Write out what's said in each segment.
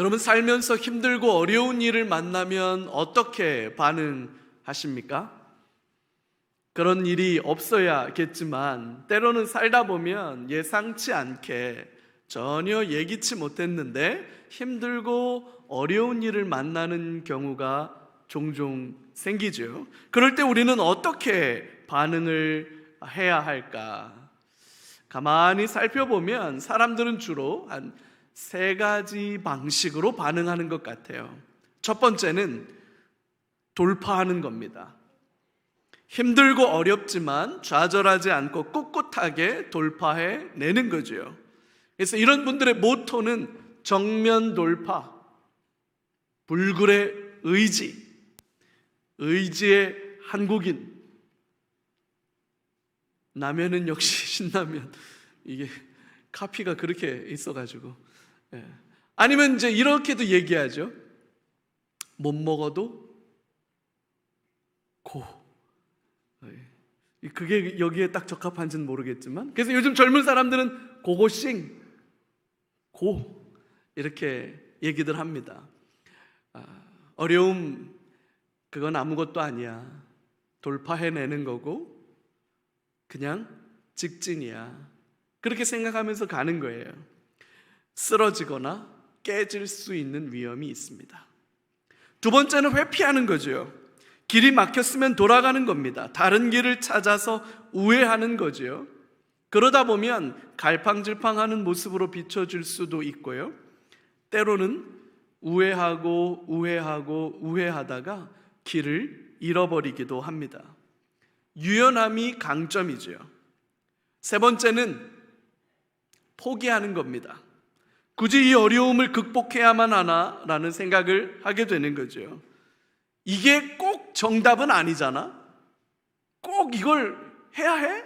여러분 살면서 힘들고 어려운 일을 만나면 어떻게 반응하십니까? 그런 일이 없어야겠지만 때로는 살다 보면 예상치 않게 전혀 예기치 못했는데 힘들고 어려운 일을 만나는 경우가 종종 생기죠. 그럴 때 우리는 어떻게 반응을 해야 할까? 가만히 살펴보면 사람들은 주로 한 세 가지 방식으로 반응하는 것 같아요. 첫 번째는 돌파하는 겁니다. 힘들고 어렵지만 좌절하지 않고 꿋꿋하게 돌파해 내는 거죠. 그래서 이런 분들의 모토는 정면 돌파, 불굴의 의지, 의지의 한국인. 라면은 역시 신라면. 이게 카피가 그렇게 있어가지고. 아니면 이제 이렇게도 얘기하죠. 못 먹어도 고. 그게 여기에 딱 적합한지는 모르겠지만, 그래서 요즘 젊은 사람들은 고고싱, 고 이렇게 얘기들 합니다. 어려움 그건 아무것도 아니야. 돌파해내는 거고 그냥 직진이야. 그렇게 생각하면서 가는 거예요. 쓰러지거나 깨질 수 있는 위험이 있습니다. 두 번째는 회피하는 거죠. 길이 막혔으면 돌아가는 겁니다. 다른 길을 찾아서 우회하는 거죠. 그러다 보면 갈팡질팡하는 모습으로 비춰질 수도 있고요. 때로는 우회하다가 길을 잃어버리기도 합니다. 유연함이 강점이죠. 세 번째는 포기하는 겁니다. 굳이 이 어려움을 극복해야만 하나라는 생각을 하게 되는 거죠. 이게 꼭 정답은 아니잖아. 꼭 이걸 해야 해?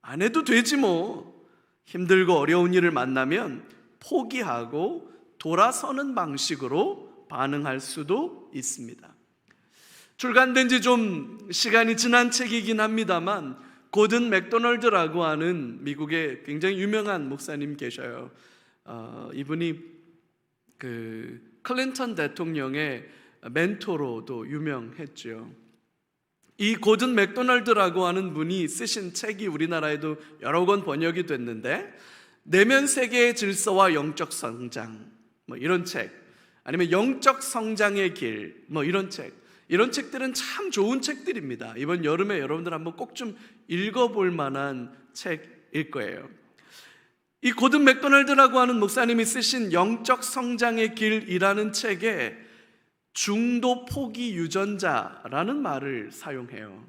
안 해도 되지 뭐. 힘들고 어려운 일을 만나면 포기하고 돌아서는 방식으로 반응할 수도 있습니다. 출간된 지 좀 시간이 지난 책이긴 합니다만 고든 맥도널드라고 하는 미국의 굉장히 유명한 목사님 계셔요. 이분이 그 클린턴 대통령의 멘토로도 유명했죠. 이 고든 맥도널드라고 하는 분이 쓰신 책이 우리나라에도 여러 권 번역이 됐는데, 내면 세계의 질서와 영적 성장 이런 책, 아니면 영적 성장의 길 이런 책, 이런 책들은 참 좋은 책들입니다. 이번 여름에 여러분들 한번 꼭 좀 읽어볼 만한 책일 거예요. 이 고든 맥도널드라고 하는 목사님이 쓰신 영적 성장의 길이라는 책에 중도 포기 유전자라는 말을 사용해요.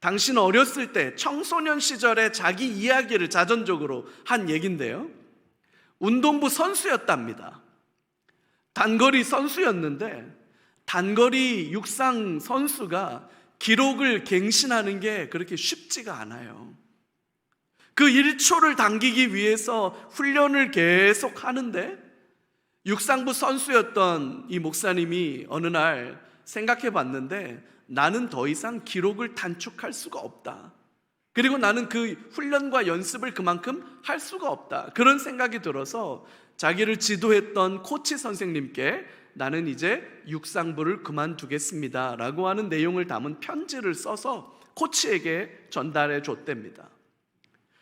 당신 어렸을 때 청소년 시절에 자기 이야기를 자전적으로 한 얘긴데요, 운동부 선수였답니다. 단거리 선수였는데 단거리 육상 선수가 기록을 갱신하는 게 그렇게 쉽지가 않아요. 그 1초를 당기기 위해서 훈련을 계속 하는데, 육상부 선수였던 이 목사님이 어느 날 생각해 봤는데, 나는 더 이상 기록을 단축할 수가 없다. 그리고 나는 그 훈련과 연습을 그만큼 할 수가 없다. 그런 생각이 들어서 자기를 지도했던 코치 선생님께 나는 이제 육상부를 그만두겠습니다 라고 하는 내용을 담은 편지를 써서 코치에게 전달해 줬답니다.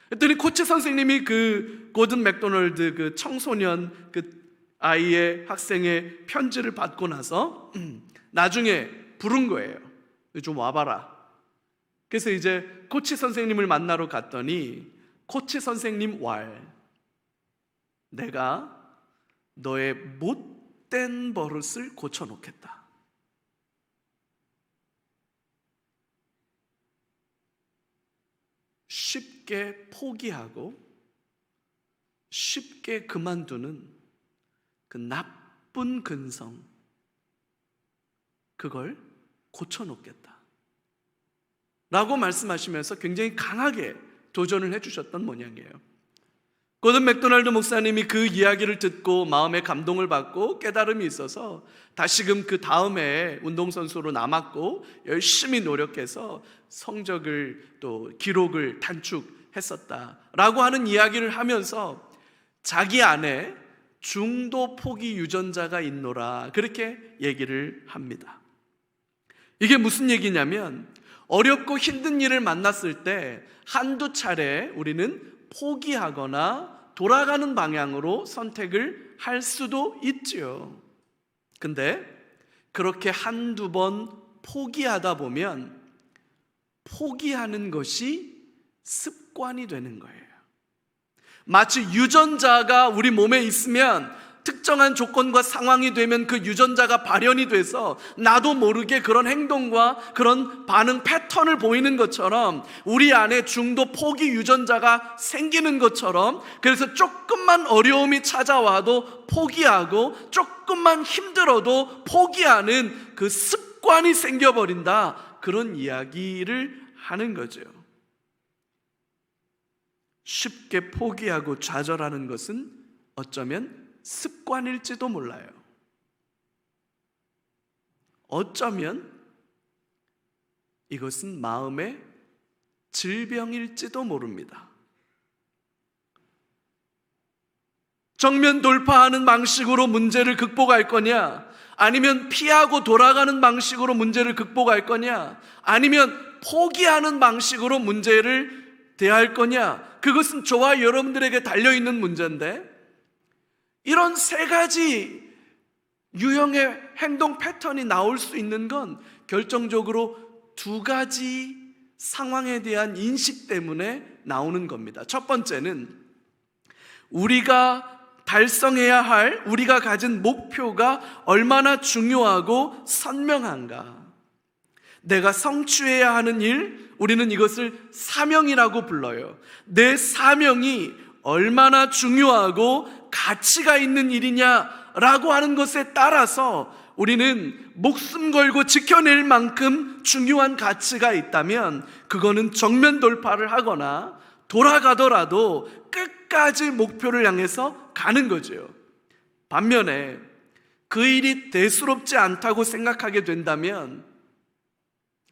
그랬더니 코치 선생님이 그 고든 맥도널드 그 청소년 그 아이의 학생의 편지를 받고 나서 나중에 부른 거예요. 좀 와봐라. 그래서 이제 코치 선생님을 만나러 갔더니, 코치 선생님 내가 너의 못된 버릇을 고쳐놓겠다. 쉽게 포기하고 쉽게 그만두는 그 나쁜 근성, 그걸 고쳐놓겠다 라고 말씀하시면서 굉장히 강하게 도전을 해주셨던 모양이에요. 고든 맥도날드 목사님이 그 이야기를 듣고 마음에 감동을 받고 깨달음이 있어서 다시금 그 다음에 운동선수로 남았고 열심히 노력해서 성적을 또 기록을 단축했었다라고 하는 이야기를 하면서 자기 안에 중도 포기 유전자가 있노라, 그렇게 얘기를 합니다. 이게 무슨 얘기냐면 어렵고 힘든 일을 만났을 때 한두 차례 우리는 포기하거나 돌아가는 방향으로 선택을 할 수도 있지요. 근데 그렇게 한두 번 포기하다 보면 포기하는 것이 습관이 되는 거예요. 마치 유전자가 우리 몸에 있으면 특정한 조건과 상황이 되면 그 유전자가 발현이 돼서 나도 모르게 그런 행동과 그런 반응 패턴을 보이는 것처럼 우리 안에 중도 포기 유전자가 생기는 것처럼, 그래서 조금만 어려움이 찾아와도 포기하고 조금만 힘들어도 포기하는 그 습관이 생겨버린다, 그런 이야기를 하는 거죠. 쉽게 포기하고 좌절하는 것은 어쩌면 습관일지도 몰라요. 어쩌면 이것은 마음의 질병일지도 모릅니다. 정면 돌파하는 방식으로 문제를 극복할 거냐, 아니면 피하고 돌아가는 방식으로 문제를 극복할 거냐, 아니면 포기하는 방식으로 문제를 대할 거냐, 그것은 저와 여러분들에게 달려있는 문제인데, 이런 세 가지 유형의 행동 패턴이 나올 수 있는 건 결정적으로 두 가지 상황에 대한 인식 때문에 나오는 겁니다. 첫 번째는 우리가 달성해야 할, 우리가 가진 목표가 얼마나 중요하고 선명한가. 내가 성취해야 하는 일, 우리는 이것을 사명이라고 불러요. 내 사명이 얼마나 중요하고 가치가 있는 일이냐라고 하는 것에 따라서 우리는 목숨 걸고 지켜낼 만큼 중요한 가치가 있다면 그거는 정면 돌파를 하거나 돌아가더라도 끝까지 목표를 향해서 가는 거죠. 반면에 그 일이 대수롭지 않다고 생각하게 된다면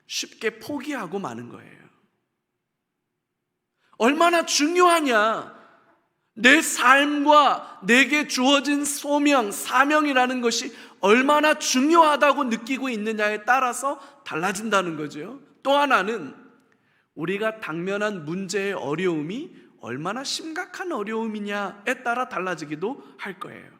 쉽게 포기하고 마는 거예요. 얼마나 중요하냐, 내 삶과 내게 주어진 소명, 사명이라는 것이 얼마나 중요하다고 느끼고 있느냐에 따라서 달라진다는 거죠. 또 하나는 우리가 당면한 문제의 어려움이 얼마나 심각한 어려움이냐에 따라 달라지기도 할 거예요.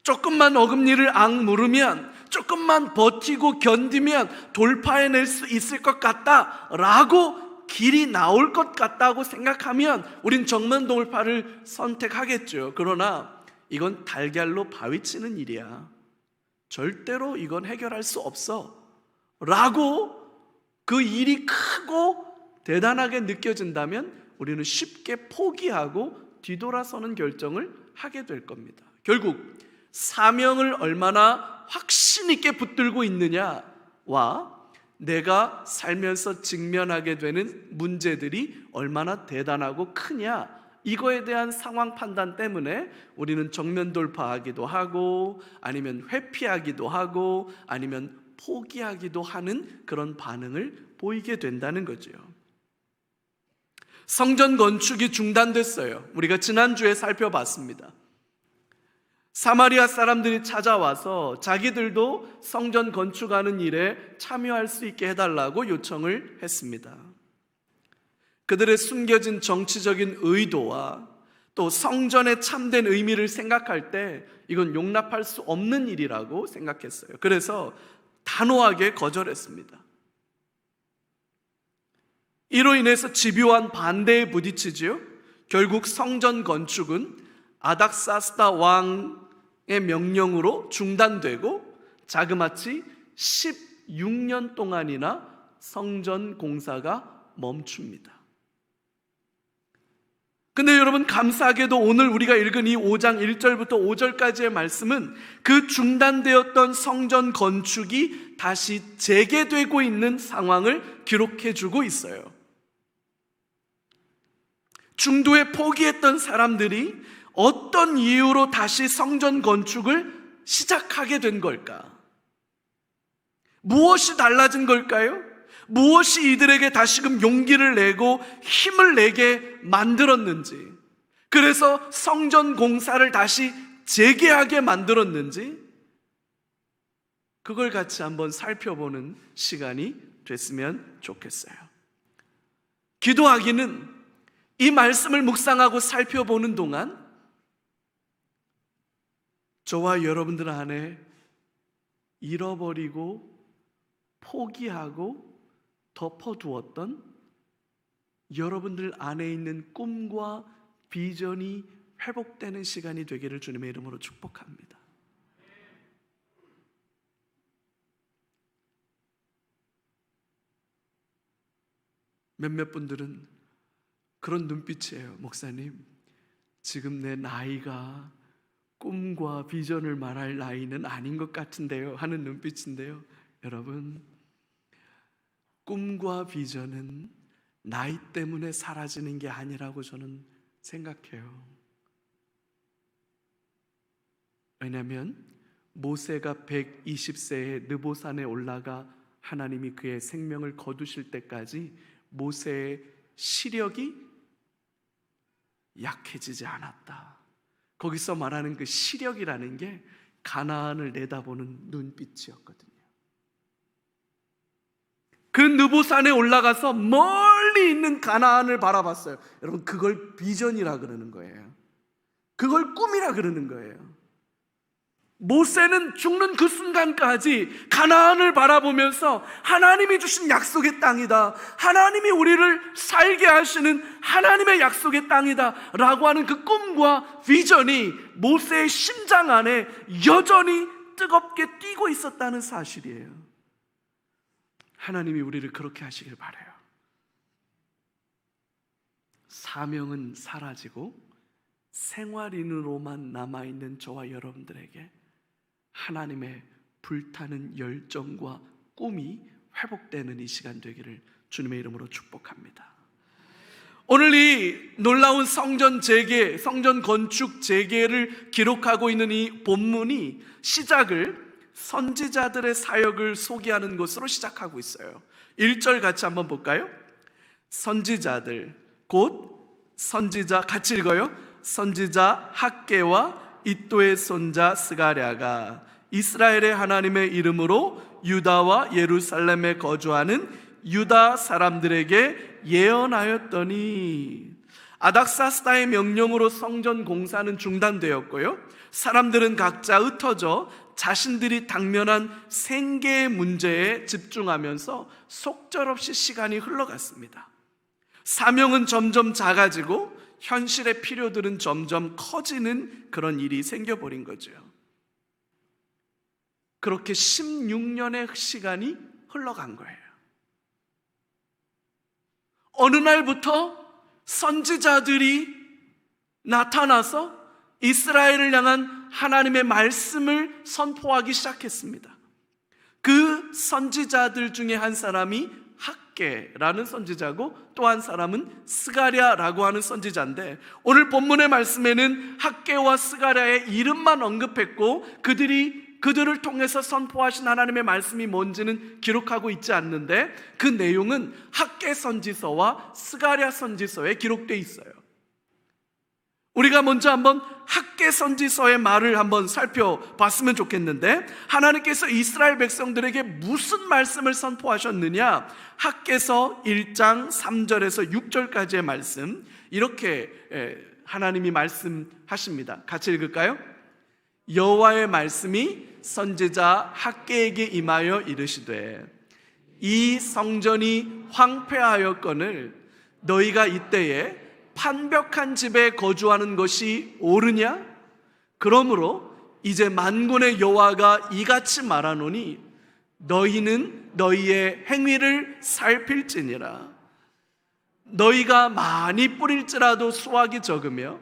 조금만 어금니를 악물으면, 조금만 버티고 견디면 돌파해낼 수 있을 것 같다라고 길이 나올 것 같다고 생각하면 우린 정면 돌파를 선택하겠죠. 그러나 이건 달걀로 바위치는 일이야, 절대로 이건 해결할 수 없어 라고 그 일이 크고 대단하게 느껴진다면 우리는 쉽게 포기하고 뒤돌아서는 결정을 하게 될 겁니다. 결국 사명을 얼마나 확신 있게 붙들고 있느냐와 내가 살면서 직면하게 되는 문제들이 얼마나 대단하고 크냐, 이거에 대한 상황 판단 때문에 우리는 정면 돌파하기도 하고 아니면 회피하기도 하고 아니면 포기하기도 하는 그런 반응을 보이게 된다는 거죠. 성전 건축이 중단됐어요. 우리가 지난주에 살펴봤습니다. 사마리아 사람들이 찾아와서 자기들도 성전 건축하는 일에 참여할 수 있게 해달라고 요청을 했습니다. 그들의 숨겨진 정치적인 의도와 또 성전의 참된 의미를 생각할 때 이건 용납할 수 없는 일이라고 생각했어요. 그래서 단호하게 거절했습니다. 이로 인해서 집요한 반대에 부딪히지요. 결국 성전 건축은 아닥사스다 왕의 명령으로 중단되고 자그마치 16년 동안이나 성전 공사가 멈춥니다. 근데 여러분, 감사하게도 오늘 우리가 읽은 이 5장 1절부터 5절까지의 말씀은 그 중단되었던 성전 건축이 다시 재개되고 있는 상황을 기록해주고 있어요. 중도에 포기했던 사람들이 어떤 이유로 다시 성전 건축을 시작하게 된 걸까? 무엇이 달라진 걸까요? 무엇이 이들에게 다시금 용기를 내고 힘을 내게 만들었는지, 그래서 성전 공사를 다시 재개하게 만들었는지 그걸 같이 한번 살펴보는 시간이 됐으면 좋겠어요. 기도하기는 이 말씀을 묵상하고 살펴보는 동안 저와 여러분들 안에 잃어버리고 포기하고 덮어두었던 여러분들 안에 있는 꿈과 비전이 회복되는 시간이 되기를 주님의 이름으로 축복합니다. 몇몇 분들은 그런 눈빛이에요. 목사님, 지금 내 나이가 꿈과 비전을 말할 나이는 아닌 것 같은데요 하는 눈빛인데요, 여러분, 꿈과 비전은 나이 때문에 사라지는 게 아니라고 저는 생각해요. 왜냐하면 모세가 120세에 느보산에 올라가 하나님이 그의 생명을 거두실 때까지 모세의 시력이 약해지지 않았다. 거기서 말하는 그 시력이라는 게 가나안을 내다보는 눈빛이었거든요. 그 느보산에 올라가서 멀리 있는 가나안을 바라봤어요. 여러분, 그걸 비전이라 그러는 거예요. 그걸 꿈이라 그러는 거예요. 모세는 죽는 그 순간까지 가나안을 바라보면서 하나님이 주신 약속의 땅이다, 하나님이 우리를 살게 하시는 하나님의 약속의 땅이다 라고 하는 그 꿈과 비전이 모세의 심장 안에 여전히 뜨겁게 뛰고 있었다는 사실이에요. 하나님이 우리를 그렇게 하시길 바라요. 사명은 사라지고 생활인으로만 남아있는 저와 여러분들에게 하나님의 불타는 열정과 꿈이 회복되는 이 시간 되기를 주님의 이름으로 축복합니다. 오늘 이 놀라운 성전 재개, 성전 건축 재개를 기록하고 있는 이 본문이 시작을 선지자들의 사역을 소개하는 것으로 시작하고 있어요. 1절 같이 한번 볼까요? 선지자들, 곧 선지자, 같이 읽어요. 선지자 학개와 이도의 손자 스가랴가 이스라엘의 하나님의 이름으로 유다와 예루살렘에 거주하는 유다 사람들에게 예언하였더니, 아닥사스다의 명령으로 성전 공사는 중단되었고요, 사람들은 각자 흩어져 자신들이 당면한 생계의 문제에 집중하면서 속절없이 시간이 흘러갔습니다. 사명은 점점 작아지고 현실의 필요들은 점점 커지는 그런 일이 생겨버린 거죠. 그렇게 16년의 시간이 흘러간 거예요. 어느 날부터 선지자들이 나타나서 이스라엘을 향한 하나님의 말씀을 선포하기 시작했습니다. 그 선지자들 중에 한 사람이 학개라는 선지자고 또 한 사람은 스가랴라고 하는 선지자인데, 오늘 본문의 말씀에는 학개와 스가랴의 이름만 언급했고 그들을 통해서 선포하신 하나님의 말씀이 뭔지는 기록하고 있지 않는데, 그 내용은 학개 선지서와 스가랴 선지서에 기록되어 있어요. 우리가 먼저 한번 학개 선지서의 말을 한번 살펴봤으면 좋겠는데, 하나님께서 이스라엘 백성들에게 무슨 말씀을 선포하셨느냐, 학개서 1장 3절에서 6절까지의 말씀, 이렇게 하나님이 말씀하십니다. 같이 읽을까요? 여호와의 말씀이 선지자 학개에게 임하여 이르시되, 이 성전이 황폐하였거늘 너희가 이때에 판벽한 집에 거주하는 것이 옳으냐? 그러므로 이제 만군의 여호와가 이같이 말하노니 너희는 너희의 행위를 살필지니라. 너희가 많이 뿌릴지라도 수확이 적으며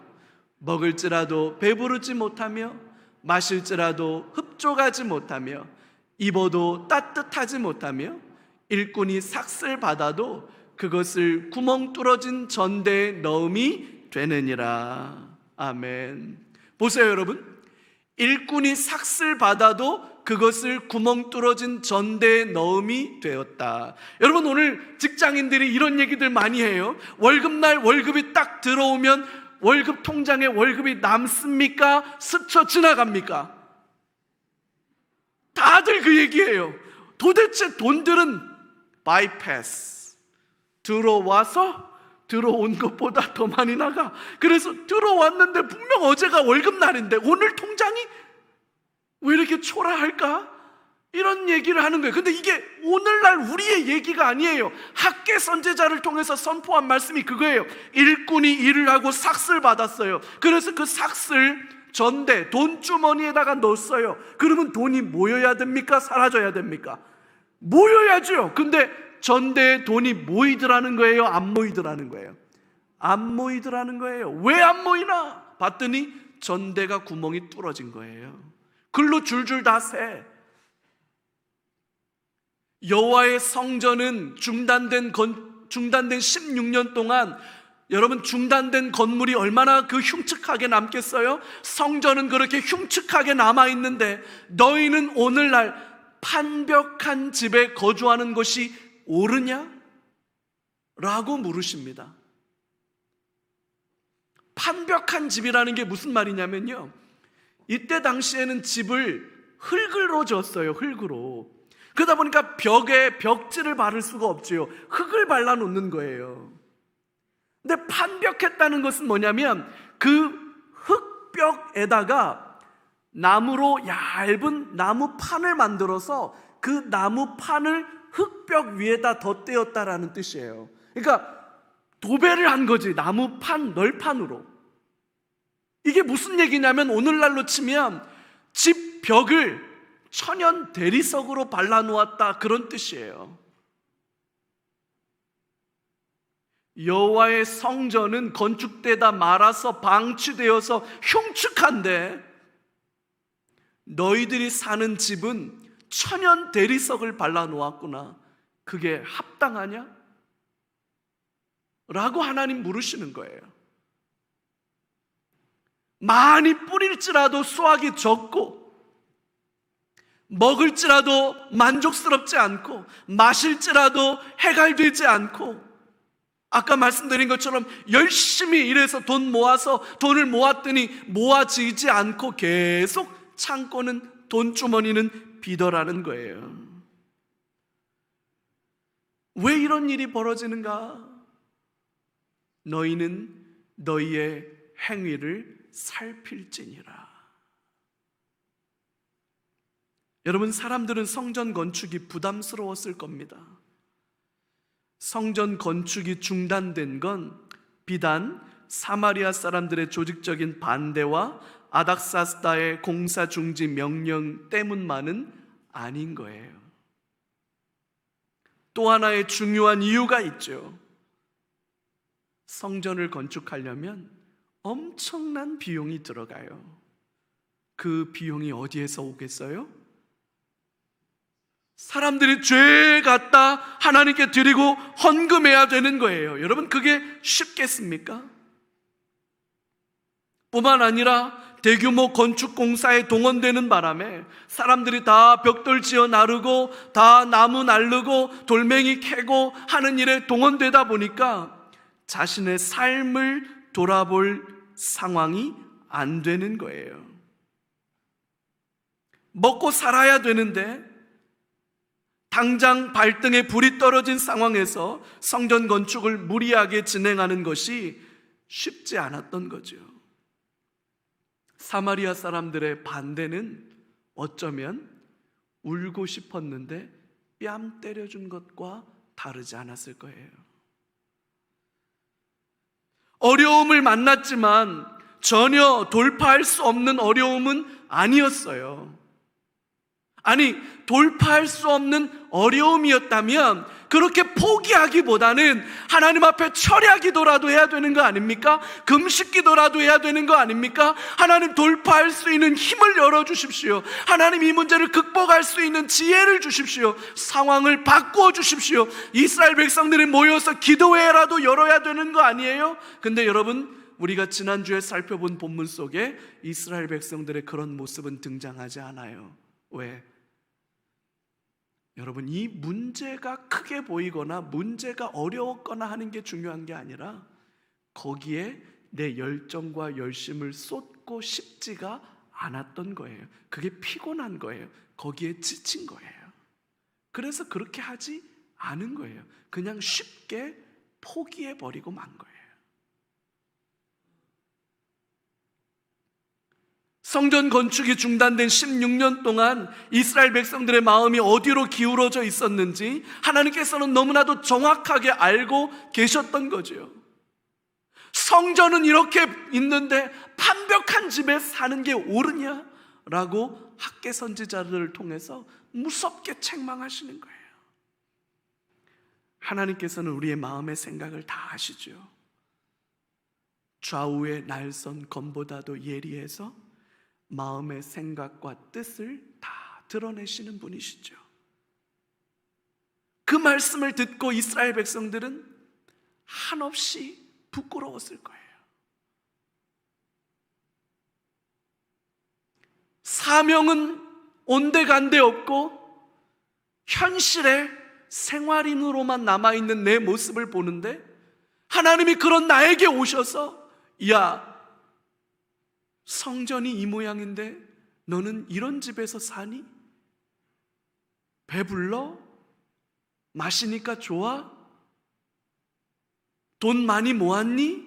먹을지라도 배부르지 못하며 마실지라도 흡족하지 못하며 입어도 따뜻하지 못하며 일꾼이 삭슬 받아도 그것을 구멍 뚫어진 전대에 넣음이 되느니라. 아멘. 보세요 여러분, 일꾼이 삭슬 받아도 그것을 구멍 뚫어진 전대에 넣음이 되었다. 여러분, 오늘 직장인들이 이런 얘기들 많이 해요. 월급날 월급이 딱 들어오면 월급 통장에 월급이 남습니까? 스쳐 지나갑니까? 다들 그 얘기예요. 도대체 돈들은 바이패스, 들어와서 들어온 것보다 더 많이 나가. 그래서 들어왔는데 분명 어제가 월급날인데 오늘 통장이 왜 이렇게 초라할까? 이런 얘기를 하는 거예요. 근데 이게 오늘날 우리의 얘기가 아니에요. 학개 선제자를 통해서 선포한 말씀이 그거예요. 일꾼이 일을 하고 삭슬 받았어요. 그래서 그 삭슬 전대 돈주머니에다가 넣었어요. 그러면 돈이 모여야 됩니까? 사라져야 됩니까? 모여야죠. 근데 전대에 돈이 모이더라는 거예요? 안 모이더라는 거예요? 안 모이더라는 거예요. 왜 안 모이나? 봤더니 전대가 구멍이 뚫어진 거예요. 글로 줄줄 다 새. 여호와의 성전은 중단된 16년 동안, 여러분, 중단된 건물이 얼마나 그 흉측하게 남겠어요? 성전은 그렇게 흉측하게 남아있는데 너희는 오늘날 판벽한 집에 거주하는 것이 옳으냐? 라고 물으십니다. 판벽한 집이라는 게 무슨 말이냐면요, 이때 당시에는 집을 흙으로 지었어요. 흙으로. 그러다 보니까 벽에 벽지를 바를 수가 없지요. 흙을 발라놓는 거예요. 근데 판벽했다는 것은 뭐냐면 그 흙벽에다가 나무로 얇은 나무판을 만들어서 그 나무판을 흙벽 위에다 덧대었다라는 뜻이에요. 그러니까 도배를 한 거지, 나무판, 널판으로. 이게 무슨 얘기냐면 오늘날로 치면 집 벽을 천연 대리석으로 발라놓았다, 그런 뜻이에요. 여호와의 성전은 건축되다 말아서 방치되어서 흉측한데 너희들이 사는 집은 천연 대리석을 발라놓았구나. 그게 합당하냐? 라고 하나님 물으시는 거예요. 많이 뿌릴지라도 수확이 적고, 먹을지라도 만족스럽지 않고, 마실지라도 해갈되지 않고, 아까 말씀드린 것처럼 열심히 일해서 돈 모아서 돈을 모았더니 모아지지 않고 계속 창고는, 돈주머니는 비더라는 거예요. 왜 이런 일이 벌어지는가? 너희는 너희의 행위를 살필지니라. 여러분, 사람들은 성전 건축이 부담스러웠을 겁니다. 성전 건축이 중단된 건 비단 사마리아 사람들의 조직적인 반대와 아닥사스다의 공사 중지 명령 때문만은 아닌 거예요. 또 하나의 중요한 이유가 있죠. 성전을 건축하려면 엄청난 비용이 들어가요. 그 비용이 어디에서 오겠어요? 사람들이 죄 갖다 하나님께 드리고 헌금해야 되는 거예요. 여러분, 그게 쉽겠습니까? 뿐만 아니라 대규모 건축 공사에 동원되는 바람에 사람들이 다 벽돌 지어 나르고 다 나무 날르고 돌멩이 캐고 하는 일에 동원되다 보니까 자신의 삶을 돌아볼 상황이 안 되는 거예요. 먹고 살아야 되는데 당장 발등에 불이 떨어진 상황에서 성전 건축을 무리하게 진행하는 것이 쉽지 않았던 거죠. 사마리아 사람들의 반대는 어쩌면 울고 싶었는데 뺨 때려준 것과 다르지 않았을 거예요. 어려움을 만났지만 전혀 돌파할 수 없는 어려움은 아니었어요. 아니, 돌파할 수 없는 어려움이었다면 그렇게 포기하기보다는 하나님 앞에 철야 기도라도 해야 되는 거 아닙니까? 금식 기도라도 해야 되는 거 아닙니까? 하나님, 돌파할 수 있는 힘을 열어주십시오. 하나님, 이 문제를 극복할 수 있는 지혜를 주십시오. 상황을 바꾸어 주십시오. 이스라엘 백성들이 모여서 기도회라도 열어야 되는 거 아니에요? 근데 여러분, 우리가 지난주에 살펴본 본문 속에 이스라엘 백성들의 그런 모습은 등장하지 않아요. 왜? 여러분, 이 문제가 크게 보이거나 문제가 어려웠거나 하는 게 중요한 게 아니라 거기에 내 열정과 열심을 쏟고 싶지가 않았던 거예요. 그게 피곤한 거예요. 거기에 지친 거예요. 그래서 그렇게 하지 않은 거예요. 그냥 쉽게 포기해버리고 만 거예요. 성전 건축이 중단된 16년 동안 이스라엘 백성들의 마음이 어디로 기울어져 있었는지 하나님께서는 너무나도 정확하게 알고 계셨던 거죠. 성전은 이렇게 있는데 판벽한 집에 사는 게 옳으냐? 라고 학개 선지자들을 통해서 무섭게 책망하시는 거예요. 하나님께서는 우리의 마음의 생각을 다 아시죠. 좌우의 날선 검보다도 예리해서 마음의 생각과 뜻을 다 드러내시는 분이시죠. 그 말씀을 듣고 이스라엘 백성들은 한없이 부끄러웠을 거예요. 사명은 온데간데 없고 현실에 생활인으로만 남아있는 내 모습을 보는데 하나님이 그런 나에게 오셔서 야, 성전이 이 모양인데 너는 이런 집에서 사니? 배불러? 마시니까 좋아? 돈 많이 모았니?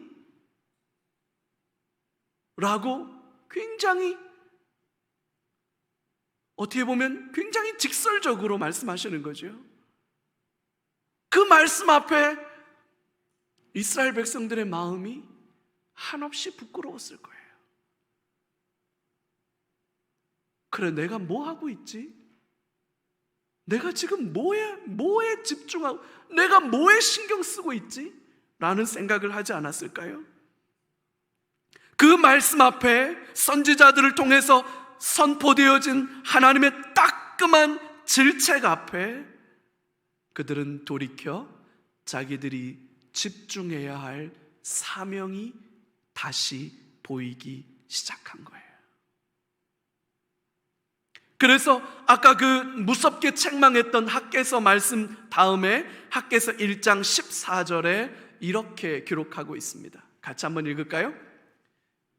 라고 굉장히, 어떻게 보면 굉장히 직설적으로 말씀하시는 거죠. 그 말씀 앞에 이스라엘 백성들의 마음이 한없이 부끄러웠을 거예요. 그래, 내가 뭐 하고 있지? 내가 지금 뭐에 집중하고, 내가 뭐에 신경 쓰고 있지? 라는 생각을 하지 않았을까요? 그 말씀 앞에 선지자들을 통해서 선포되어진 하나님의 따끔한 질책 앞에 그들은 돌이켜 자기들이 집중해야 할 사명이 다시 보이기 시작한 거예요. 그래서 아까 그 무섭게 책망했던 학개서 말씀 다음에 학개서 1장 14절에 이렇게 기록하고 있습니다. 같이 한번 읽을까요?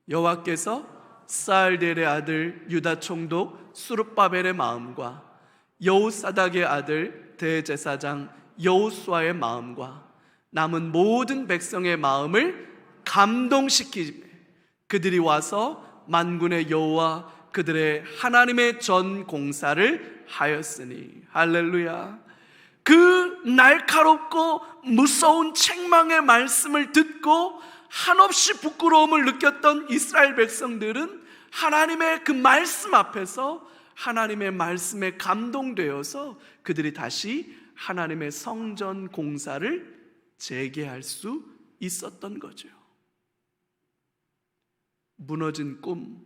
여호와께서 스알델의 아들 유다 총독 스룹바벨의 마음과 여호사닥의 아들 대제사장 여호수아의 마음과 남은 모든 백성의 마음을 감동시키며 그들이 와서 만군의 여호와 그들의 하나님의 전 공사를 하였으니. 할렐루야. 그 날카롭고 무서운 책망의 말씀을 듣고 한없이 부끄러움을 느꼈던 이스라엘 백성들은 하나님의 그 말씀 앞에서 하나님의 말씀에 감동되어서 그들이 다시 하나님의 성전 공사를 재개할 수 있었던 거죠. 무너진 꿈,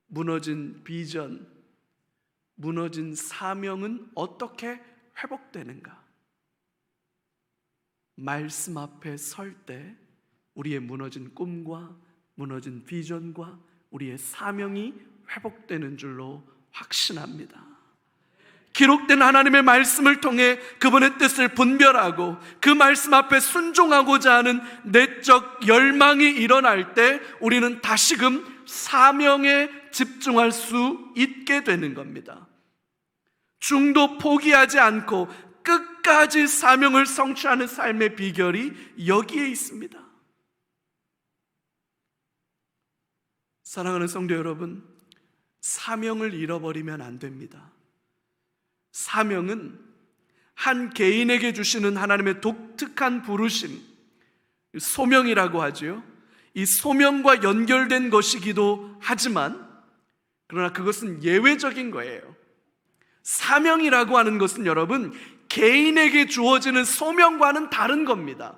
무너진 비전, 무너진 사명은 어떻게 회복되는가? 말씀 앞에 설 때 우리의 무너진 꿈과 무너진 비전과 우리의 사명이 회복되는 줄로 확신합니다. 기록된 하나님의 말씀을 통해 그분의 뜻을 분별하고 그 말씀 앞에 순종하고자 하는 내적 열망이 일어날 때 우리는 다시금 사명에 집중할 수 있게 되는 겁니다. 중도 포기하지 않고 끝까지 사명을 성취하는 삶의 비결이 여기에 있습니다. 사랑하는 성도 여러분, 사명을 잃어버리면 안 됩니다. 사명은 한 개인에게 주시는 하나님의 독특한 부르심, 소명이라고 하죠. 이 소명과 연결된 것이기도 하지만 그러나 그것은 예외적인 거예요. 사명이라고 하는 것은 여러분 개인에게 주어지는 소명과는 다른 겁니다.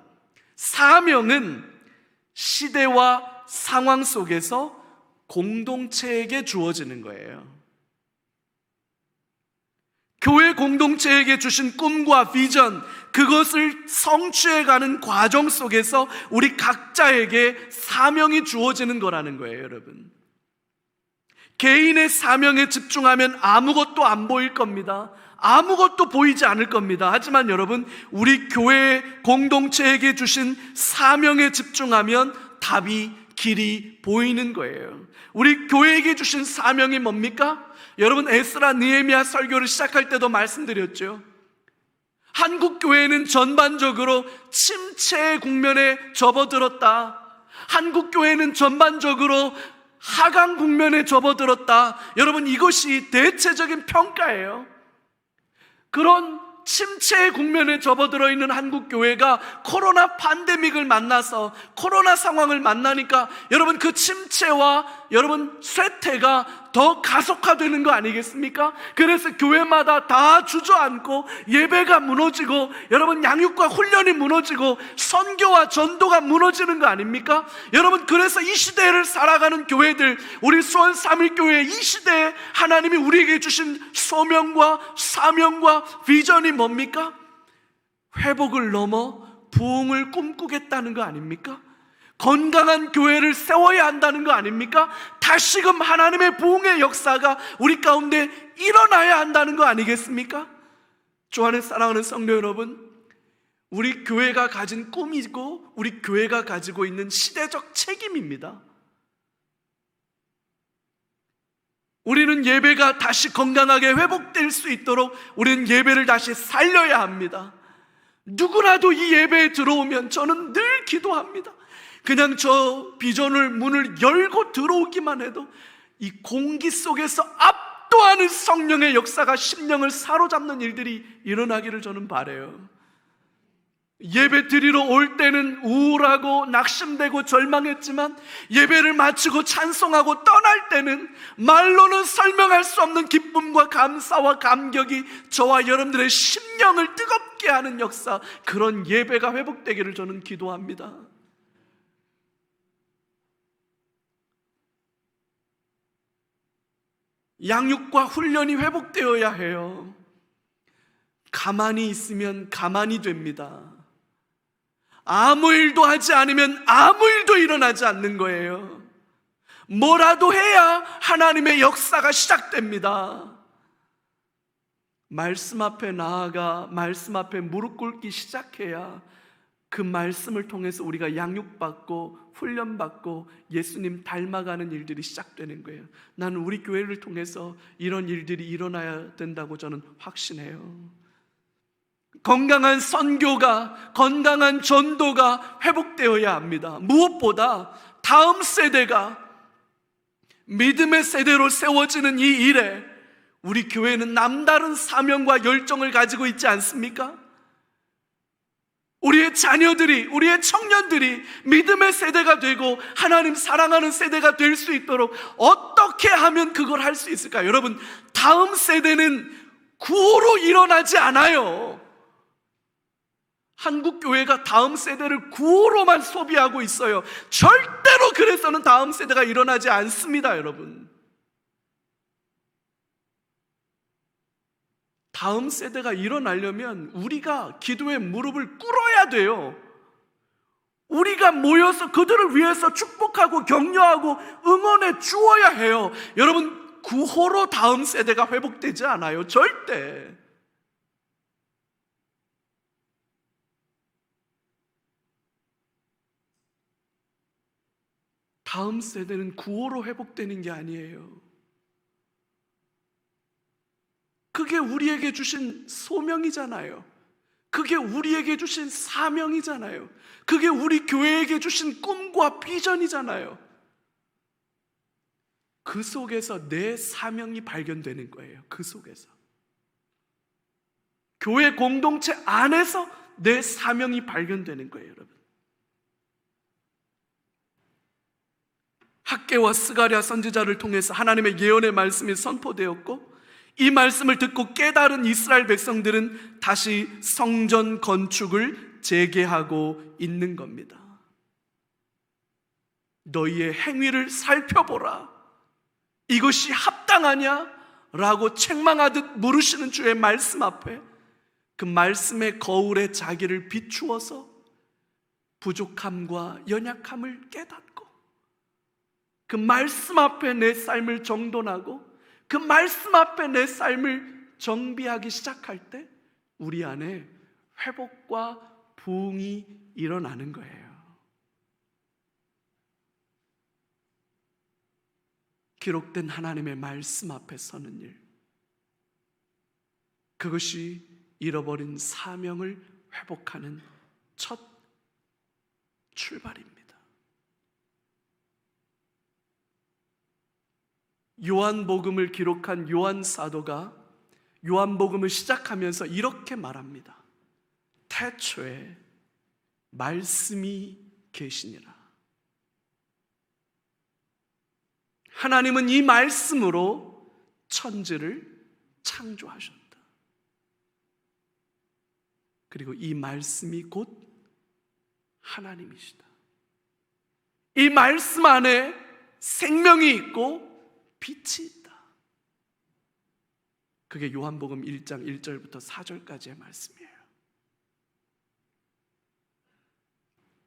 사명은 시대와 상황 속에서 공동체에게 주어지는 거예요. 교회 공동체에게 주신 꿈과 비전, 그것을 성취해가는 과정 속에서 우리 각자에게 사명이 주어지는 거라는 거예요, 여러분. 개인의 사명에 집중하면 아무것도 안 보일 겁니다. 아무것도 보이지 않을 겁니다. 하지만 여러분, 우리 교회 공동체에게 주신 사명에 집중하면 답이, 길이 보이는 거예요. 우리 교회에게 주신 사명이 뭡니까? 여러분, 에스라 느헤미야 설교를 시작할 때도 말씀드렸죠. 한국 교회는 전반적으로 침체의 국면에 접어들었다. 한국 교회는 전반적으로 하강 국면에 접어들었다. 여러분, 이것이 대체적인 평가예요. 그런 침체의 국면에 접어들어 있는 한국 교회가 코로나 팬데믹을 만나서 코로나 상황을 만나니까 여러분, 그 침체와 여러분 쇠퇴가 더 가속화되는 거 아니겠습니까? 그래서 교회마다 다 주저앉고 예배가 무너지고 여러분 양육과 훈련이 무너지고 선교와 전도가 무너지는 거 아닙니까? 여러분, 그래서 이 시대를 살아가는 교회들, 우리 수원 3일교회 이 시대에 하나님이 우리에게 주신 소명과 사명과 비전이 뭡니까? 회복을 넘어 부흥을 꿈꾸겠다는 거 아닙니까? 건강한 교회를 세워야 한다는 거 아닙니까? 다시금 하나님의 부흥의 역사가 우리 가운데 일어나야 한다는 거 아니겠습니까? 주 안에 사랑하는 성도 여러분, 우리 교회가 가진 꿈이고 우리 교회가 가지고 있는 시대적 책임입니다. 우리는 예배가 다시 건강하게 회복될 수 있도록 우리는 예배를 다시 살려야 합니다. 누구라도 이 예배에 들어오면 저는 늘 기도합니다. 그냥 저 비전을 문을 열고 들어오기만 해도 이 공기 속에서 압도하는 성령의 역사가 심령을 사로잡는 일들이 일어나기를 저는 바라요. 예배 드리러 올 때는 우울하고 낙심되고 절망했지만 예배를 마치고 찬송하고 떠날 때는 말로는 설명할 수 없는 기쁨과 감사와 감격이 저와 여러분들의 심령을 뜨겁게 하는 역사, 그런 예배가 회복되기를 저는 기도합니다. 양육과 훈련이 회복되어야 해요. 가만히 있으면 가만히 됩니다. 아무 일도 하지 않으면 아무 일도 일어나지 않는 거예요. 뭐라도 해야 하나님의 역사가 시작됩니다. 말씀 앞에 나아가 말씀 앞에 무릎 꿇기 시작해야 그 말씀을 통해서 우리가 양육받고 훈련받고 예수님 닮아가는 일들이 시작되는 거예요. 나는 우리 교회를 통해서 이런 일들이 일어나야 된다고 저는 확신해요. 건강한 선교가, 건강한 전도가 회복되어야 합니다. 무엇보다 다음 세대가 믿음의 세대로 세워지는 이 일에 우리 교회는 남다른 사명과 열정을 가지고 있지 않습니까? 우리의 자녀들이, 우리의 청년들이 믿음의 세대가 되고 하나님 사랑하는 세대가 될 수 있도록 어떻게 하면 그걸 할 수 있을까요? 여러분, 다음 세대는 구호로 일어나지 않아요. 한국 교회가 다음 세대를 구호로만 소비하고 있어요. 절대로 그래서는 다음 세대가 일어나지 않습니다, 여러분. 다음 세대가 일어나려면 우리가 기도의 무릎을 꿇어야 돼요. 우리가 모여서 그들을 위해서 축복하고 격려하고 응원해 주어야 해요. 여러분, 구호로 다음 세대가 회복되지 않아요. 절대. 다음 세대는 구호로 회복되는 게 아니에요. 그게 우리에게 주신 소명이잖아요. 그게 우리에게 주신 사명이잖아요. 그게 우리 교회에게 주신 꿈과 비전이잖아요. 그 속에서 내 사명이 발견되는 거예요. 그 속에서. 교회 공동체 안에서 내 사명이 발견되는 거예요, 여러분. 학개와 스가랴 선지자를 통해서 하나님의 예언의 말씀이 선포되었고, 이 말씀을 듣고 깨달은 이스라엘 백성들은 다시 성전 건축을 재개하고 있는 겁니다. 너희의 행위를 살펴보라. 이것이 합당하냐? 라고 책망하듯 물으시는 주의 말씀 앞에 그 말씀의 거울에 자기를 비추어서 부족함과 연약함을 깨닫고 그 말씀 앞에 내 삶을 정돈하고 그 말씀 앞에 내 삶을 정비하기 시작할 때 우리 안에 회복과 부흥이 일어나는 거예요. 기록된 하나님의 말씀 앞에 서는 일, 그것이 잃어버린 사명을 회복하는 첫 출발입니다. 요한복음을 기록한 요한 사도가 요한복음을 시작하면서 이렇게 말합니다. 태초에 말씀이 계시니라. 하나님은 이 말씀으로 천지를 창조하셨다. 그리고 이 말씀이 곧 하나님이시다. 이 말씀 안에 생명이 있고 빛이 있다. 그게 요한복음 1장 1절부터 4절까지의 말씀이에요.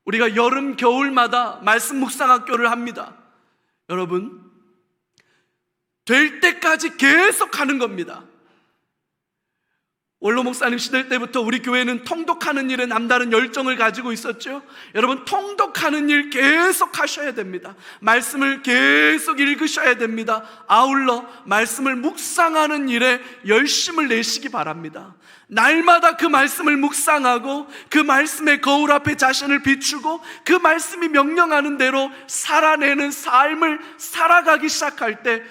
우리가 여름, 겨울마다 말씀 묵상학교를 합니다. 여러분, 될 때까지 계속 하는 겁니다. 원로 목사님 시대 때부터 우리 교회는 통독하는 일에 남다른 열정을 가지고 있었죠. 여러분, 통독하는 일 계속 하셔야 됩니다. 말씀을 계속 읽으셔야 됩니다. 아울러 말씀을 묵상하는 일에 열심을 내시기 바랍니다. 날마다 그 말씀을 묵상하고 그 말씀의 거울 앞에 자신을 비추고 그 말씀이 명령하는 대로 살아내는 삶을 살아가기 시작할 때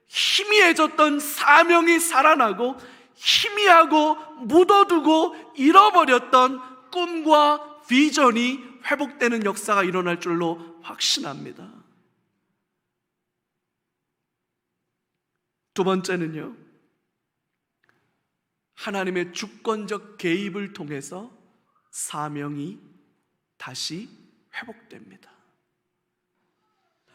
희미해졌던 사명이 살아나고 희미하고 묻어두고 잃어버렸던 꿈과 비전이 회복되는 역사가 일어날 줄로 확신합니다. 두 번째는요, 하나님의 주권적 개입을 통해서 사명이 다시 회복됩니다.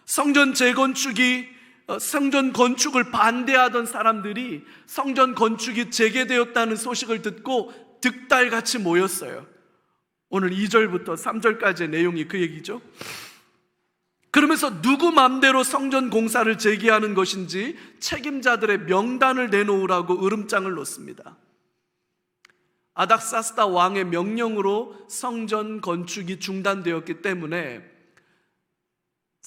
성전 재건축이 성전 건축을 반대하던 사람들이 성전 건축이 재개되었다는 소식을 듣고 득달같이 모였어요. 오늘 2절부터 3절까지의 내용이 그 얘기죠. 그러면서 누구 맘대로 성전 공사를 재개하는 것인지 책임자들의 명단을 내놓으라고 으름장을 놓습니다. 아닥사스다 왕의 명령으로 성전 건축이 중단되었기 때문에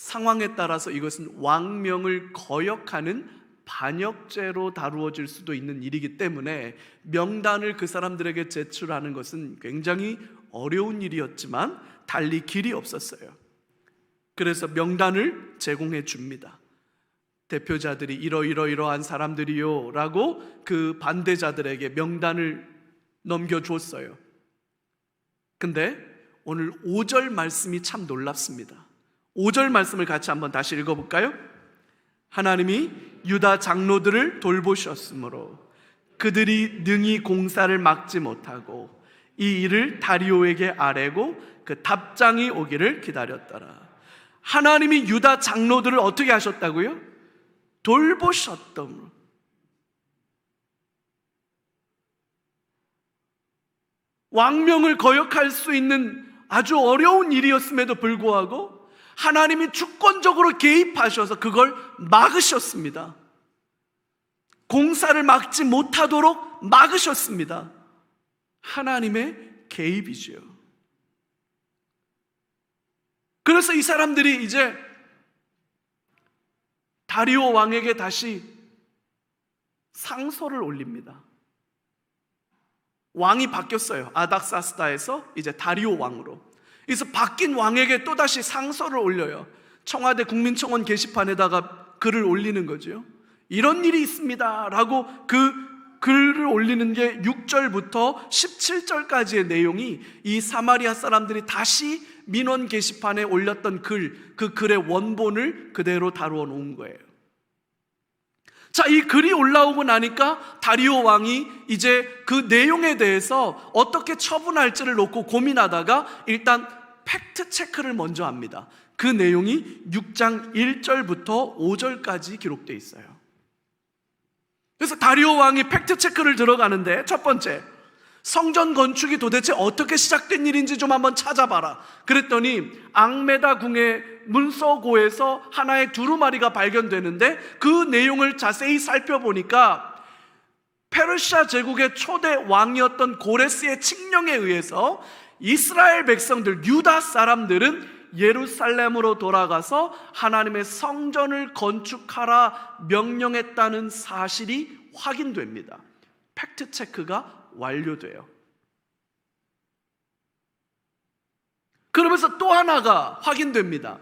상황에 따라서 이것은 왕명을 거역하는 반역죄로 다루어질 수도 있는 일이기 때문에 명단을 그 사람들에게 제출하는 것은 굉장히 어려운 일이었지만 달리 길이 없었어요. 그래서 명단을 제공해 줍니다. 대표자들이 이러이러이러한 사람들이요 라고 그 반대자들에게 명단을 넘겨줬어요. 근데 오늘 5절 말씀이 참 놀랍습니다. 5절 말씀을 같이 한번 다시 읽어볼까요? 하나님이 유다 장로들을 돌보셨으므로 그들이 능히 공사를 막지 못하고 이 일을 다리오에게 아뢰고 그 답장이 오기를 기다렸더라. 하나님이 유다 장로들을 어떻게 하셨다고요? 돌보셨다므로. 왕명을 거역할 수 있는 아주 어려운 일이었음에도 불구하고 하나님이 주권적으로 개입하셔서 그걸 막으셨습니다. 공사를 막지 못하도록 막으셨습니다. 하나님의 개입이죠. 그래서 이 사람들이 이제 다리오 왕에게 다시 상소를 올립니다. 왕이 바뀌었어요. 아닥사스다에서 이제 다리오 왕으로. 그래서 바뀐 왕에게 또다시 상소를 올려요. 청와대 국민청원 게시판에다가 글을 올리는 거죠. 이런 일이 있습니다 라고 그 글을 올리는 게 6절부터 17절까지의 내용이 이 사마리아 사람들이 다시 민원 게시판에 올렸던 글, 그 글의 원본을 그대로 다루어 놓은 거예요. 자, 이 글이 올라오고 나니까 다리오 왕이 이제 그 내용에 대해서 어떻게 처분할지를 놓고 고민하다가 일단 팩트 체크를 먼저 합니다. 그 내용이 6장 1절부터 5절까지 기록되어 있어요. 그래서 다리오 왕이 팩트 체크를 들어가는데 첫 번째, 성전 건축이 도대체 어떻게 시작된 일인지 좀 한번 찾아봐라. 그랬더니 앙메다 궁의 문서고에서 하나의 두루마리가 발견되는데 그 내용을 자세히 살펴보니까 페르시아 제국의 초대 왕이었던 고레스의 칙령에 의해서 이스라엘 백성들, 유다 사람들은 예루살렘으로 돌아가서 하나님의 성전을 건축하라 명령했다는 사실이 확인됩니다. 팩트 체크가 완료돼요. 그러면서 또 하나가 확인됩니다.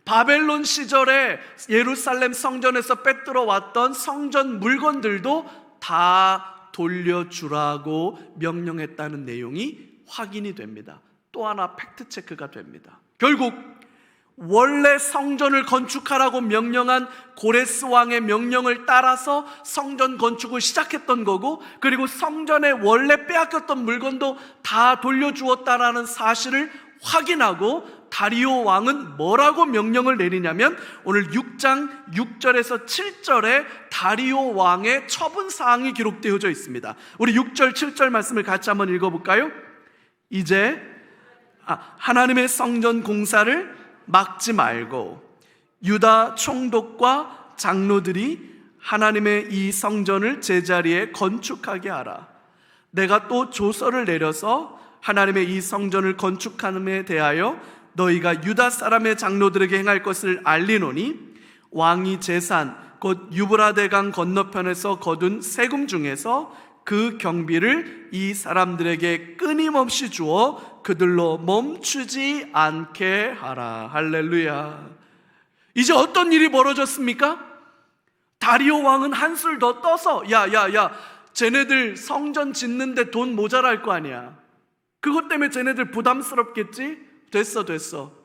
바벨론 시절에 예루살렘 성전에서 빼들어 왔던 성전 물건들도 다 돌려주라고 명령했다는 내용이 확인이 됩니다. 또 하나 팩트 체크가 됩니다. 결국 원래 성전을 건축하라고 명령한 고레스 왕의 명령을 따라서 성전 건축을 시작했던 거고, 그리고 성전에 원래 빼앗겼던 물건도 다 돌려주었다라는 사실을 확인하고, 다리오 왕은 뭐라고 명령을 내리냐면 오늘 6장 6절에서 7절에 다리오 왕의 처분 사항이 기록되어져 있습니다. 우리 6절 7절 말씀을 같이 한번 읽어볼까요? 이제 하나님의 성전 공사를 막지 말고 유다 총독과 장로들이 하나님의 이 성전을 제자리에 건축하게 하라. 내가 또 조서를 내려서 하나님의 이 성전을 건축함에 대하여 너희가 유다 사람의 장로들에게 행할 것을 알리노니 왕이 제산 곧 유브라데 강 건너편에서 거둔 세금 중에서 그 경비를 이 사람들에게 끊임없이 주어 그들로 멈추지 않게 하라. 할렐루야. 이제 어떤 일이 벌어졌습니까? 다리오 왕은 한술 더 떠서 야 쟤네들 성전 짓는데 돈 모자랄 거 아니야. 그것 때문에 쟤네들 부담스럽겠지? 됐어.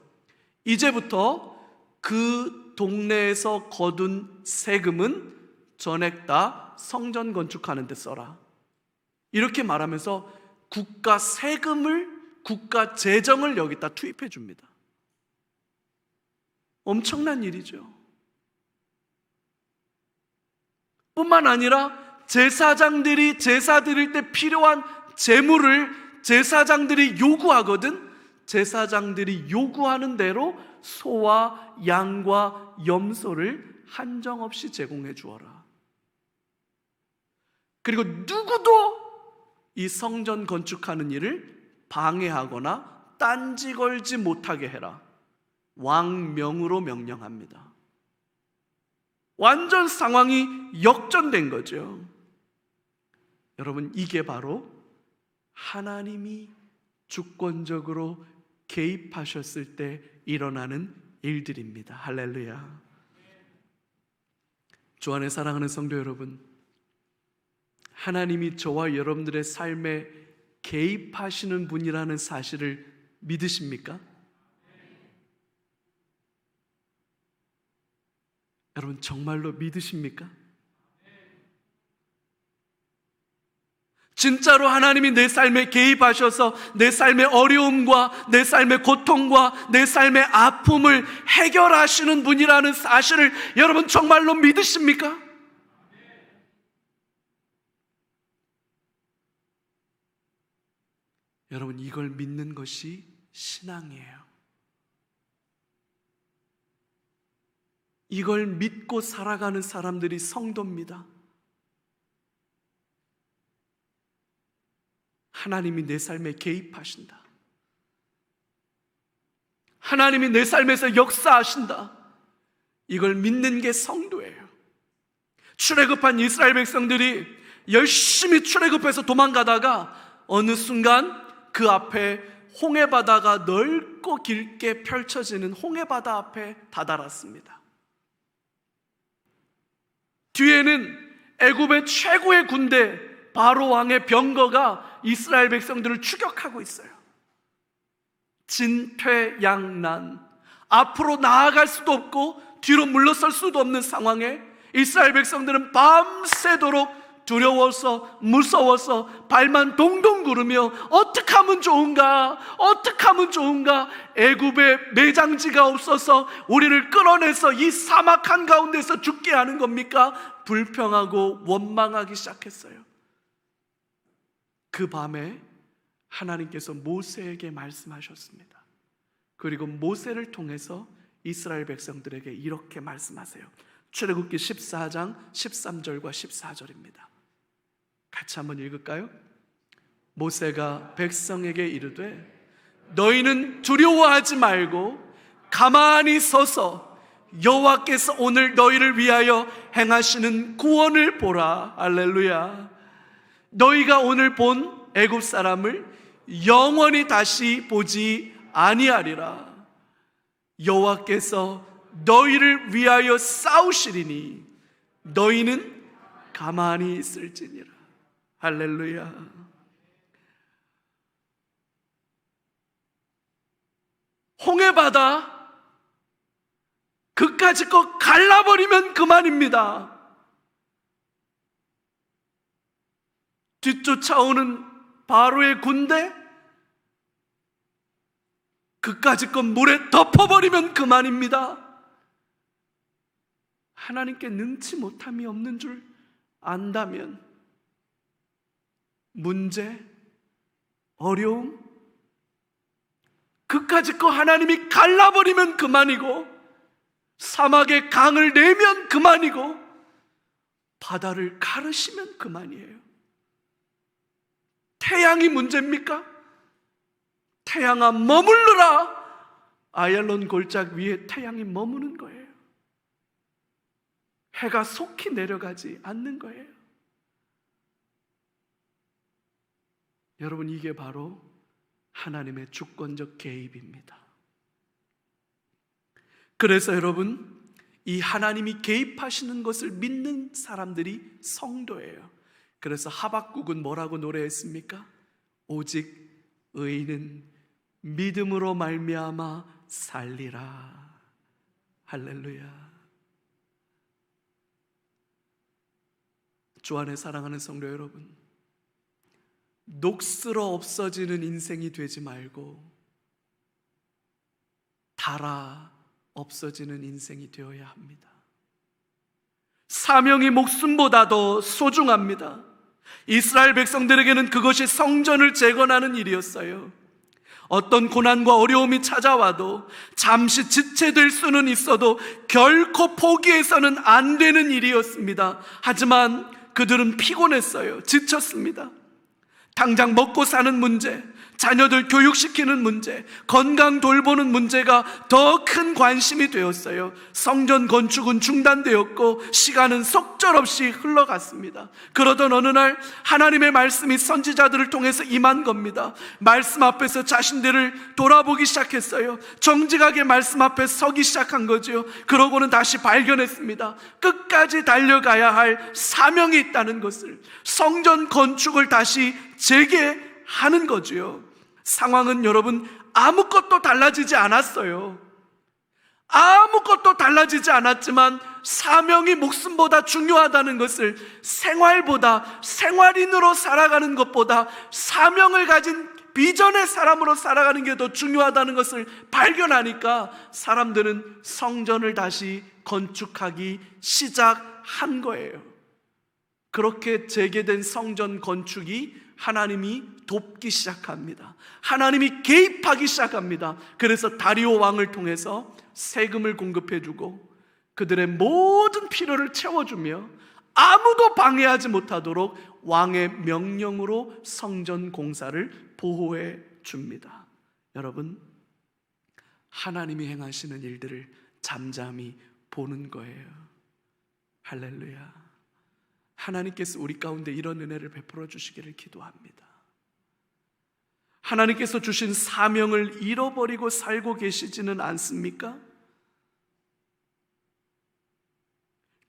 이제부터 그 동네에서 거둔 세금은 전액 다 성전 건축하는 데 써라. 이렇게 말하면서 국가 세금을, 국가 재정을 여기다 투입해 줍니다. 엄청난 일이죠. 뿐만 아니라 제사장들이 제사 드릴 때 필요한 재물을 제사장들이 요구하거든. 제사장들이 요구하는 대로 소와 양과 염소를 한정없이 제공해 주어라. 그리고 누구도 이 성전 건축하는 일을 방해하거나 딴지 걸지 못하게 해라. 왕명으로 명령합니다. 완전 상황이 역전된 거죠. 여러분, 이게 바로 하나님이 주권적으로 개입하셨을 때 일어나는 일들입니다. 할렐루야. 주 안에 사랑하는 성도 여러분, 하나님이 저와 여러분들의 삶에 개입하시는 분이라는 사실을 믿으십니까? 여러분, 정말로 믿으십니까? 진짜로 하나님이 내 삶에 개입하셔서 내 삶의 어려움과 내 삶의 고통과 내 삶의 아픔을 해결하시는 분이라는 사실을 여러분 정말로 믿으십니까? 여러분, 이걸 믿는 것이 신앙이에요. 이걸 믿고 살아가는 사람들이 성도입니다. 하나님이 내 삶에 개입하신다. 하나님이 내 삶에서 역사하신다. 이걸 믿는 게 성도예요. 출애굽한 이스라엘 백성들이 열심히 출애굽해서 도망가다가 어느 순간 그 앞에 홍해바다가 넓고 길게 펼쳐지는 홍해바다 앞에 다다랐습니다. 뒤에는 애굽의 최고의 군대 바로 왕의 병거가 이스라엘 백성들을 추격하고 있어요. 진퇴양난, 앞으로 나아갈 수도 없고 뒤로 물러설 수도 없는 상황에 이스라엘 백성들은 밤새도록 두려워서 무서워서 발만 동동 구르며 어떻게 하면 좋은가, 어떻게 하면 좋은가. 애굽에 매장지가 없어서 우리를 끌어내서 이 사막 한가운데서 죽게 하는 겁니까? 불평하고 원망하기 시작했어요. 그 밤에 하나님께서 모세에게 말씀하셨습니다. 그리고 모세를 통해서 이스라엘 백성들에게 이렇게 말씀하세요. 출애굽기 14장 13절과 14절입니다. 같이 한번 읽을까요? 모세가 백성에게 이르되 너희는 두려워하지 말고 가만히 서서 여호와께서 오늘 너희를 위하여 행하시는 구원을 보라. 할렐루야. 너희가 오늘 본 애굽 사람을 영원히 다시 보지 아니하리라. 여호와께서 너희를 위하여 싸우시리니 너희는 가만히 있을지니라. 할렐루야. 홍해바다 그까짓 거 갈라버리면 그만입니다. 뒤쫓아오는 바로의 군대 그까짓 거 물에 덮어버리면 그만입니다. 하나님께 능치 못함이 없는 줄 안다면 문제, 어려움 그까짓 거 하나님이 갈라버리면 그만이고, 사막에 강을 내면 그만이고, 바다를 가르시면 그만이에요. 태양이 문제입니까? 태양아 머물러라. 아얄론 골짜기 위에 태양이 머무는 거예요. 해가 속히 내려가지 않는 거예요. 여러분, 이게 바로 하나님의 주권적 개입입니다. 그래서 여러분, 이 하나님이 개입하시는 것을 믿는 사람들이 성도예요. 그래서 하박국은 뭐라고 노래했습니까? 오직 의인은 믿음으로 말미암아 살리라. 할렐루야. 주 안에 사랑하는 성도 여러분, 녹슬어 없어지는 인생이 되지 말고 닳아 없어지는 인생이 되어야 합니다. 사명이 목숨보다 더 소중합니다. 이스라엘 백성들에게는 그것이 성전을 재건하는 일이었어요. 어떤 고난과 어려움이 찾아와도 잠시 지체될 수는 있어도 결코 포기해서는 안 되는 일이었습니다. 하지만 그들은 피곤했어요. 지쳤습니다. 당장 먹고 사는 문제, 자녀들 교육시키는 문제, 건강 돌보는 문제가 더 큰 관심이 되었어요. 성전 건축은 중단되었고 시간은 속절없이 흘러갔습니다. 그러던 어느 날 하나님의 말씀이 선지자들을 통해서 임한 겁니다. 말씀 앞에서 자신들을 돌아보기 시작했어요. 정직하게 말씀 앞에 서기 시작한 거죠. 그러고는 다시 발견했습니다. 끝까지 달려가야 할 사명이 있다는 것을, 성전 건축을 다시 재개하는 거죠. 상황은 여러분 아무것도 달라지지 않았어요. 아무것도 달라지지 않았지만 사명이 목숨보다 중요하다는 것을, 생활보다, 생활인으로 살아가는 것보다 사명을 가진 비전의 사람으로 살아가는 게 더 중요하다는 것을 발견하니까 사람들은 성전을 다시 건축하기 시작한 거예요. 그렇게 재개된 성전 건축이 하나님이 돕기 시작합니다. 하나님이 개입하기 시작합니다. 그래서 다리오 왕을 통해서 세금을 공급해주고 그들의 모든 필요를 채워주며 아무도 방해하지 못하도록 왕의 명령으로 성전 공사를 보호해 줍니다. 여러분, 하나님이 행하시는 일들을 잠잠히 보는 거예요. 할렐루야. 하나님께서 우리 가운데 이런 은혜를 베풀어 주시기를 기도합니다. 하나님께서 주신 사명을 잃어버리고 살고 계시지는 않습니까?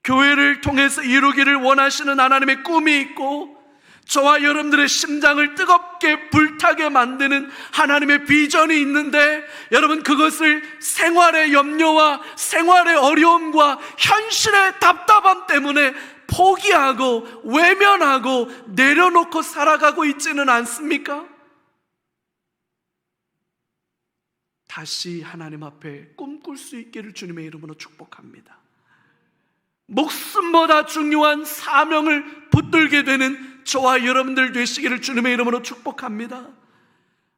교회를 통해서 이루기를 원하시는 하나님의 꿈이 있고, 저와 여러분들의 심장을 뜨겁게 불타게 만드는 하나님의 비전이 있는데, 여러분, 그것을 생활의 염려와 생활의 어려움과 현실의 답답함 때문에 포기하고 외면하고 내려놓고 살아가고 있지는 않습니까? 다시 하나님 앞에 꿈꿀 수 있기를 주님의 이름으로 축복합니다. 목숨보다 중요한 사명을 붙들게 되는 저와 여러분들 되시기를 주님의 이름으로 축복합니다.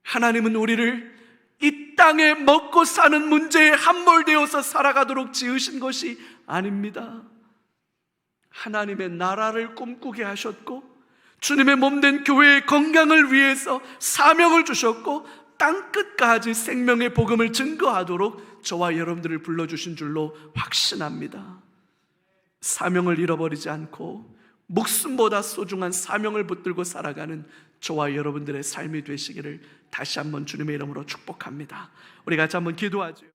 하나님은 우리를 이 땅에 먹고 사는 문제에 함몰되어서 살아가도록 지으신 것이 아닙니다. 하나님의 나라를 꿈꾸게 하셨고, 주님의 몸된 교회의 건강을 위해서 사명을 주셨고, 땅끝까지 생명의 복음을 증거하도록 저와 여러분들을 불러주신 줄로 확신합니다. 사명을 잃어버리지 않고 목숨보다 소중한 사명을 붙들고 살아가는 저와 여러분들의 삶이 되시기를 다시 한번 주님의 이름으로 축복합니다. 우리 같이 한번 기도하죠.